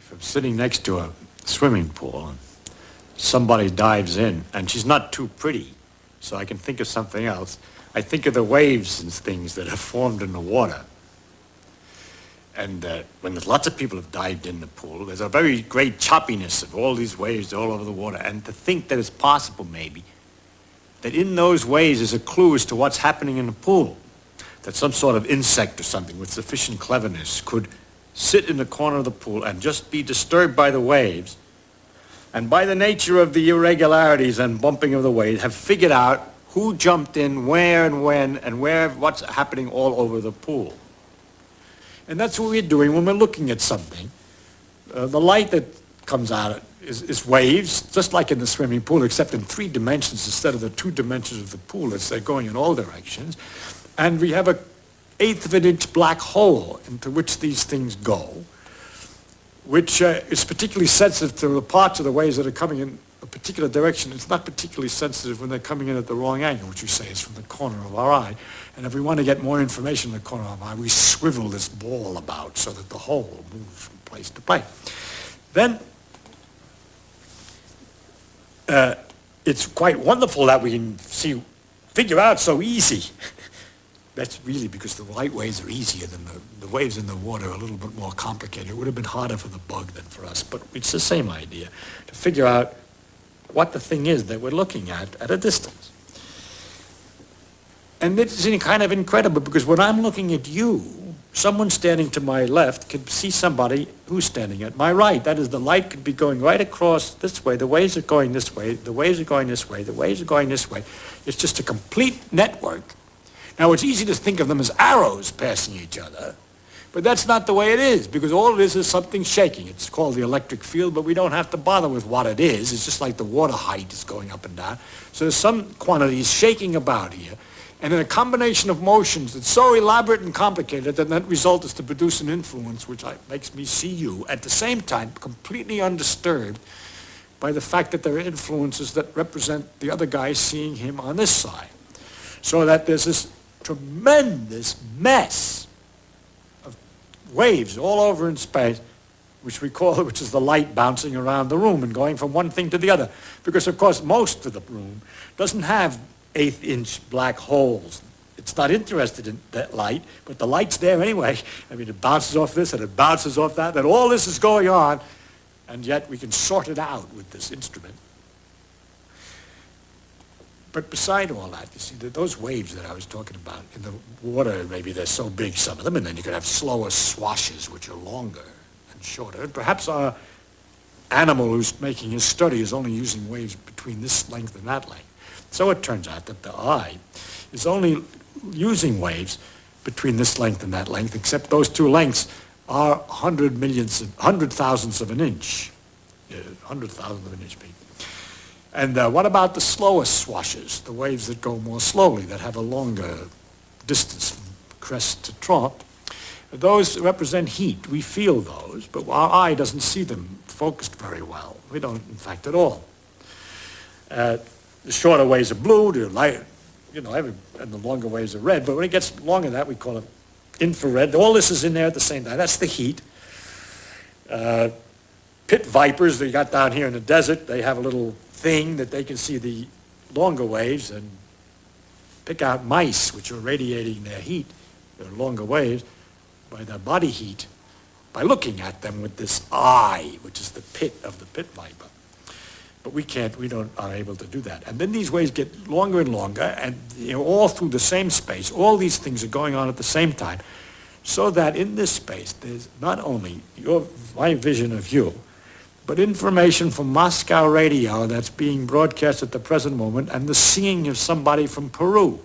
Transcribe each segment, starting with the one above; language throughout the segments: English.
if I'm sitting next to a swimming pool and somebody dives in, and she's not too pretty, so I can think of something else, I think of the waves and things that have formed in the water. And when there's lots of people have dived in the pool, there's a very great choppiness of all these waves all over the water. And to think that it's possible, maybe, that in those waves is a clue as to what's happening in the pool. That some sort of insect or something with sufficient cleverness could sit in the corner of the pool and just be disturbed by the waves, and by the nature of the irregularities and bumping of the waves, have figured out who jumped in, where and when, and what's happening all over the pool. And that's what we're doing when we're looking at something. The light that comes out is waves, just like in the swimming pool, except in 3 dimensions instead of the 2 dimensions of the pool. They're going in all directions. And we have an 1/8 of an inch black hole into which these things go, which is particularly sensitive to the parts of the waves that are coming in a particular direction. It's not particularly sensitive when they're coming in at the wrong angle, which we say is from the corner of our eye. And if we want to get more information in the corner of our eye, we swivel this ball about so that the hole moves from place to place. Then it's quite wonderful that we can figure out so easy. That's really because the light waves are easier than the waves in the water are a little bit more complicated. It would have been harder for the bug than for us, but it's the same idea, to figure out what the thing is that we're looking at a distance. And this is kind of incredible, because when I'm looking at you, someone standing to my left could see somebody who's standing at my right. That is, the light could be going right across this way, the waves are going this way, the waves are going this way, the waves are going this way. It's just a complete network. Now, it's easy to think of them as arrows passing each other, but that's not the way it is, because all it is something shaking. It's called the electric field, but we don't have to bother with what it is. It's just like the water height is going up and down. So there's some quantities shaking about here, and in a combination of motions that's so elaborate and complicated that that result is to produce an influence which makes me see you at the same time completely undisturbed by the fact that there are influences that represent the other guy seeing him on this side. So that there's this tremendous mess of waves all over in space, which is the light bouncing around the room and going from one thing to the other. Because, of course, most of the room doesn't have 1/8 inch black holes. It's not interested in that light, but the light's there anyway. I mean, it bounces off this and it bounces off that, and all this is going on, and yet we can sort it out with this instrument. But beside all that, you see, those waves that I was talking about in the water, maybe they're so big, some of them, and then you could have slower swashes, which are longer and shorter. And perhaps our animal who's making his study is only using waves between this length and that length. So it turns out that the eye is only using waves between this length and that length, except those 2 lengths are 100 thousandths of an inch. 100 thousandths of an inch big. And what about the slower swashes, the waves that go more slowly, that have a longer distance from crest to trough? Those represent heat. We feel those, but our eye doesn't see them focused very well. We don't, in fact, at all. The shorter waves are blue, the light, and the longer waves are red. But when it gets longer than that, we call it infrared. All this is in there at the same time. That's the heat. Pit vipers that you got down here in the desert, they have a little thing that they can see the longer waves and pick out mice which are radiating their heat, their longer waves, by their body heat, by looking at them with this eye, which is the pit of the pit viper. But we aren't able to do that. And then these waves get longer and longer, and all through the same space. All these things are going on at the same time, so that in this space there's not only my vision of you, but information from Moscow radio that's being broadcast at the present moment, and the seeing of somebody from Peru.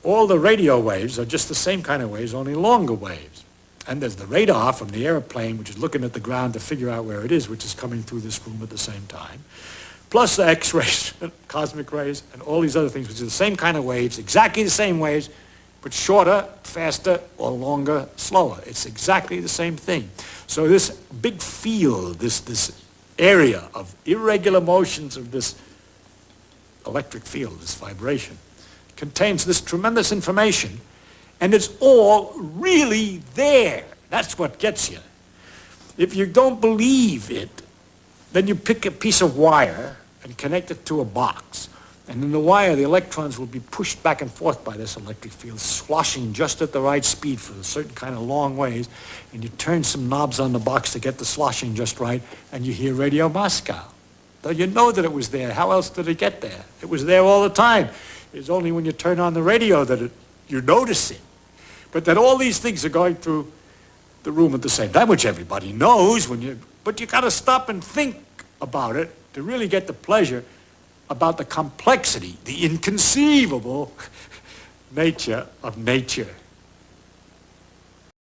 All the radio waves are just the same kind of waves, only longer waves. And there's the radar from the airplane, which is looking at the ground to figure out where it is, which is coming through this room at the same time. Plus the X-rays, cosmic rays, and all these other things, which are the same kind of waves, exactly the same waves, but shorter, faster, or longer, slower. It's exactly the same thing. So this big field, this area of irregular motions of this electric field, this vibration, contains this tremendous information, and it's all really there. That's what gets you. If you don't believe it, then you pick a piece of wire and connect it to a box. And in the wire, the electrons will be pushed back and forth by this electric field, sloshing just at the right speed for a certain kind of long ways. And you turn some knobs on the box to get the sloshing just right, and you hear Radio Moscow. Though you know that it was there. How else did it get there? It was there all the time. It's only when you turn on the radio that you notice it. But that all these things are going through the room at the same time, which everybody knows. But you got to stop and think about it to really get the pleasure about the complexity, the inconceivable nature of nature.